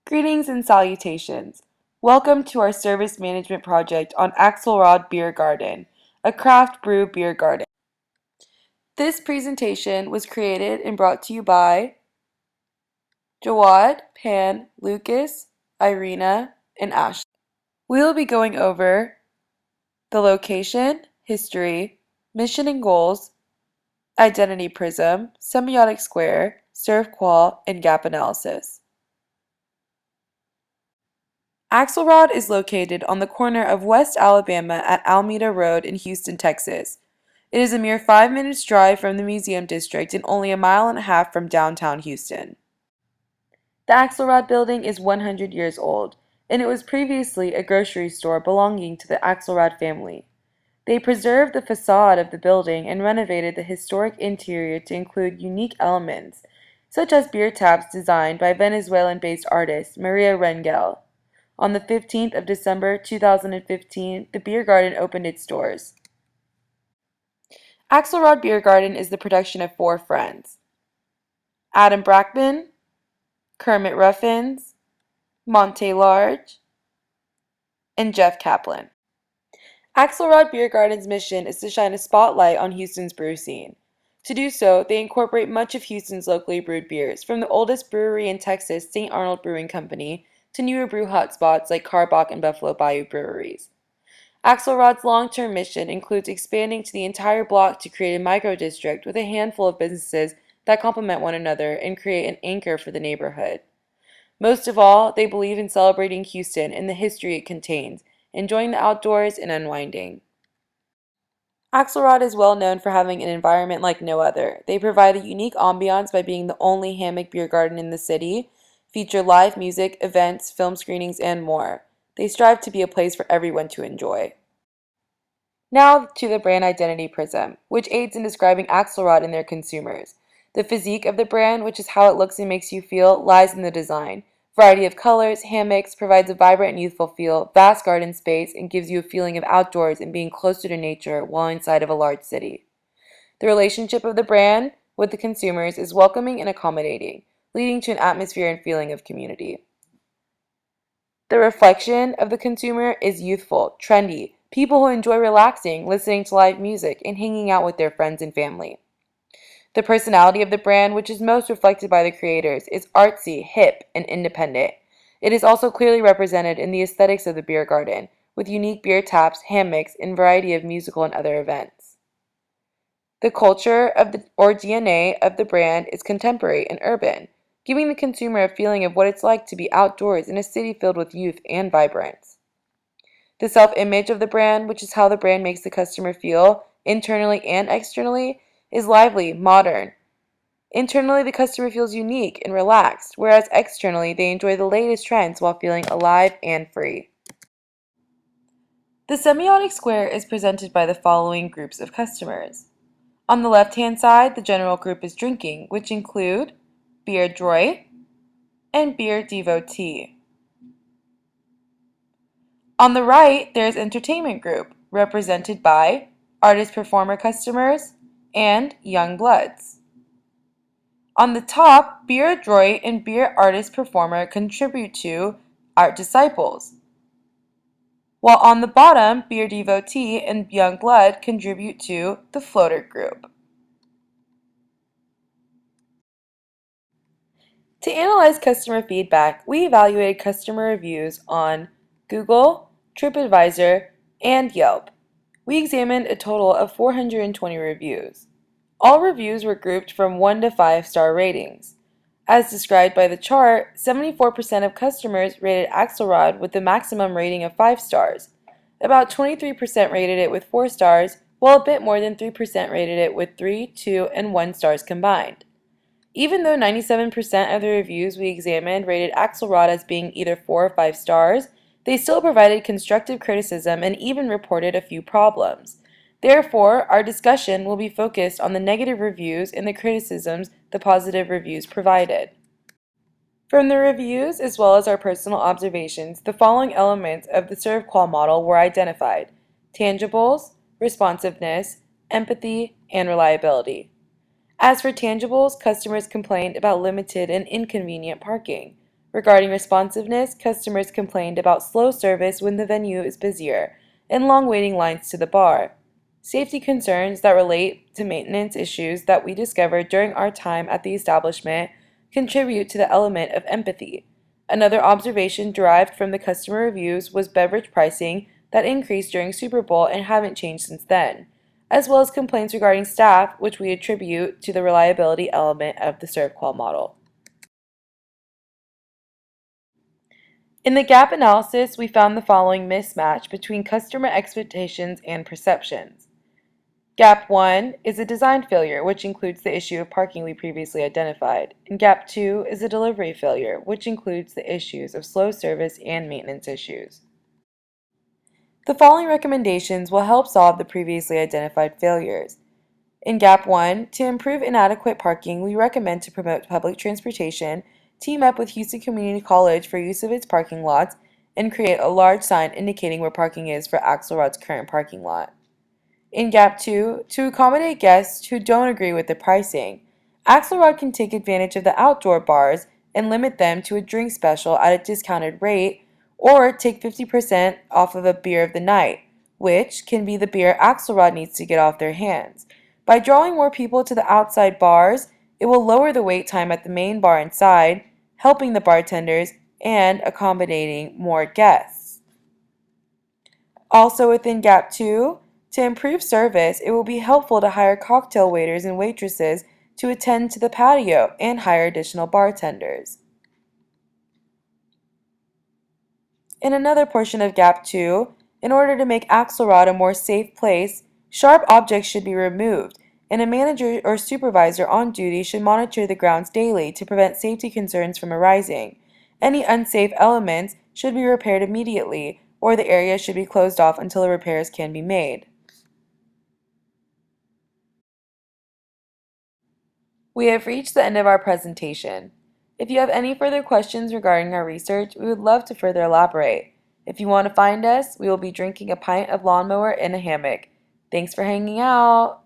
Greetings and salutations. Welcome to our service management project on Axelrad Beer Garden, a craft brew beer garden. This presentation was created and brought to you by Jawad, Pan, Lucas, Irina, and Ashley. We will be going over the location, history, mission and goals, identity prism, semiotic square, serve qual, and gap analysis. Axelrad is located on the corner of West Alabama at Alameda Road in Houston, Texas. It is a mere 5 minutes drive from the Museum District and only a mile and a half from downtown Houston. The Axelrad building is 100 years old, and it was previously a grocery store belonging to the Axelrad family. They preserved the facade of the building and renovated the historic interior to include unique elements, such as beer taps designed by Venezuelan-based artist Maria Rengel. On the 15th of December 2015, the beer garden opened its doors. Axelrad Beer Garden is the production of 4 friends: Adam Brackman, Kermit Ruffins, Monte Large, and Jeff Kaplan. Axelrad Beer Garden's mission is to shine a spotlight on Houston's brew scene. To do so, they incorporate much of Houston's locally brewed beers, from the oldest brewery in Texas, St. Arnold Brewing Company, to newer brew hotspots like Karbach and Buffalo Bayou breweries. Axelrod's long-term mission includes expanding to the entire block to create a micro-district with a handful of businesses that complement one another and create an anchor for the neighborhood. Most of all, they believe in celebrating Houston and the history it contains, enjoying the outdoors and unwinding. Axelrad is well known for having an environment like no other. They provide a unique ambiance by being the only hammock beer garden in the city, feature live music, events, film screenings, and more. They strive to be a place for everyone to enjoy. Now to the brand identity prism, which aids in describing Axelrad and their consumers. The physique of the brand, which is how it looks and makes you feel, lies in the design. Variety of colors, hammocks, provides a vibrant and youthful feel, vast garden space, and gives you a feeling of outdoors and being closer to nature while inside of a large city. The relationship of the brand with the consumers is welcoming and accommodating, leading to an atmosphere and feeling of community. The reflection of the consumer is youthful, trendy, people who enjoy relaxing, listening to live music, and hanging out with their friends and family. The personality of the brand, which is most reflected by the creators, is artsy, hip, and independent. It is also clearly represented in the aesthetics of the beer garden, with unique beer taps, hammocks, and variety of musical and other events. The culture or DNA of the brand is contemporary and urban, giving the consumer a feeling of what it's like to be outdoors in a city filled with youth and vibrance. The self-image of the brand, which is how the brand makes the customer feel, internally and externally, is lively, modern. Internally, the customer feels unique and relaxed, whereas externally, they enjoy the latest trends while feeling alive and free. The semiotic square is presented by the following groups of customers. On the left-hand side, the general group is drinking, which include beer droit and beer devotee. On the right, there is entertainment group, represented by artist-performer customers and young bloods. On the top, beer adroit and beer artist-performer contribute to art disciples, while on the bottom, beer devotee and young blood contribute to the floater group. To analyze customer feedback, we evaluated customer reviews on Google, TripAdvisor, and Yelp. We examined a total of 420 reviews. All reviews were grouped from 1 to 5-star ratings. As described by the chart, 74% of customers rated Axelrad with the maximum rating of 5 stars. About 23% rated it with 4 stars, while a bit more than 3% rated it with 3, 2, and 1 stars combined. Even though 97% of the reviews we examined rated Axelrad as being either 4 or 5 stars, they still provided constructive criticism and even reported a few problems. Therefore, our discussion will be focused on the negative reviews and the criticisms the positive reviews provided. From the reviews, as well as our personal observations, the following elements of the serve qual model were identified: tangibles, responsiveness, empathy, and reliability. As for tangibles, customers complained about limited and inconvenient parking. Regarding responsiveness, customers complained about slow service when the venue is busier and long waiting lines to the bar. Safety concerns that relate to maintenance issues that we discovered during our time at the establishment contribute to the element of empathy. Another observation derived from the customer reviews was beverage pricing that increased during Super Bowl and haven't changed since then, as well as complaints regarding staff, which we attribute to the reliability element of the ServQual model. In the gap analysis, we found the following mismatch between customer expectations and perceptions. Gap 1 is a design failure, which includes the issue of parking we previously identified, and Gap 2 is a delivery failure, which includes the issues of slow service and maintenance issues. The following recommendations will help solve the previously identified failures. In Gap 1, to improve inadequate parking, we recommend to promote public transportation, team up with Houston Community College for use of its parking lots, and create a large sign indicating where parking is for Axelrad's current parking lot. In Gap 2, to accommodate guests who don't agree with the pricing, Axelrad can take advantage of the outdoor bars and limit them to a drink special at a discounted rate, or take 50% off of a beer of the night, which can be the beer Axelrad needs to get off their hands. By drawing more people to the outside bars, it will lower the wait time at the main bar inside, helping the bartenders and accommodating more guests. Also within Gap 2, to improve service, it will be helpful to hire cocktail waiters and waitresses to attend to the patio and hire additional bartenders. In another portion of Gap 2, in order to make Axelrad a more safe place, sharp objects should be removed, and a manager or supervisor on duty should monitor the grounds daily to prevent safety concerns from arising. Any unsafe elements should be repaired immediately, or the area should be closed off until the repairs can be made. We have reached the end of our presentation. If you have any further questions regarding our research, we would love to further elaborate. If you want to find us, we will be drinking a pint of lawnmower in a hammock. Thanks for hanging out!